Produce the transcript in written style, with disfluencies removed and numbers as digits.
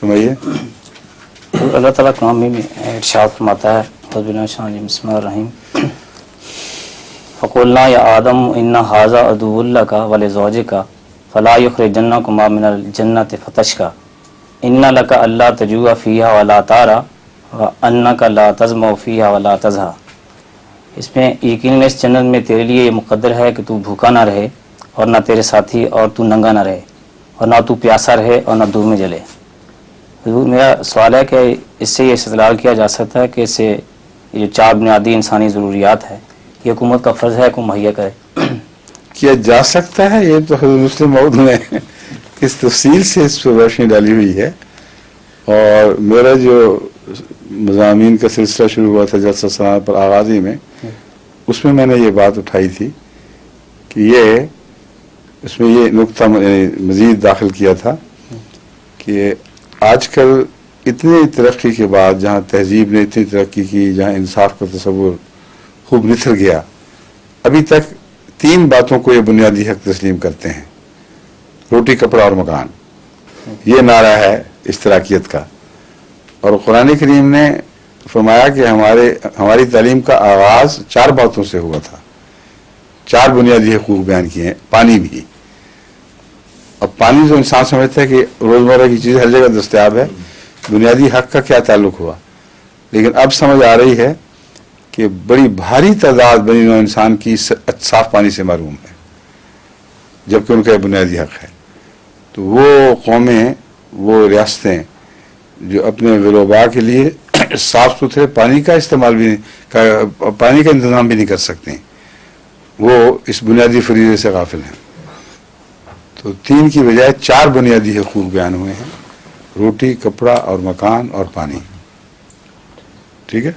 فرمائیے. اللہ تعالیٰ کلامی میں ارشاد فرماتا ہے بسم اللہ الرحیم فقلنا یا آدم ان ھذا عدو لک ولزوجک فلا یخرجنکما من الجنۃ فتشقی ان لک الا تجوع فیہا ولا تعری وانک لا تظمأ فیہا ولا تضحی. اس میں یقیناً اس جنت میں تیرے لیے یہ مقدر ہے کہ تو بھوکا نہ رہے اور نہ تیرے ساتھی اور تو ننگا نہ رہے اور نہ تو پیاسا رہے اور نہ دھوپ میں جلے. حضور میرا سوال ہے کہ اس سے یہ استدلال کیا جا سکتا ہے کہ اس سے یہ جو 4 بنیادی انسانی ضروریات ہے یہ حکومت کا فرض ہے کہ مہیا کرے. کیا جا سکتا ہے؟ یہ تو حضرت مسلم موعود میں اس تفصیل سے اس پر روشنی ڈالی ہوئی ہے. اور میرا جو مضامین کا سلسلہ شروع ہوا تھا جلسہ سلامت پر آغازی میں، اس میں نے یہ بات اٹھائی تھی کہ اس میں یہ نقطہ مزید داخل کیا تھا کہ آج کل اتنی ترقی کے بعد جہاں تہذیب نے اتنی ترقی کی، جہاں انصاف کا تصور خوب نتھر گیا، ابھی تک 3 باتوں کو یہ بنیادی حق تسلیم کرتے ہیں: روٹی، کپڑا اور مکان. یہ نعرہ ہے اشتراکیت کا. اور قرآن کریم نے فرمایا کہ ہماری تعلیم کا آغاز 4 باتوں سے ہوا تھا. 4 بنیادی حقوق بیان کیے ہیں، پانی بھی. اب پانی جو انسان سمجھتا ہے کہ روزمرہ کی چیز ہر جگہ دستیاب ہے، بنیادی حق کا کیا تعلق ہوا. لیکن اب سمجھ آ رہی ہے کہ بڑی بھاری تعداد بنی نوع انسان کی صاف پانی سے محروم ہے، جبکہ ان کا یہ بنیادی حق ہے. تو وہ قومیں، وہ ریاستیں جو اپنے غرباء کے لیے صاف ستھرے پانی کا استعمال بھی پانی کا انتظام بھی نہیں کر سکتے، وہ اس بنیادی فریضے سے غافل ہیں. تو 3 کی بجائے 4 بنیادی حقوق بیان ہوئے ہیں: روٹی، کپڑا اور مکان اور پانی. ٹھیک ہے.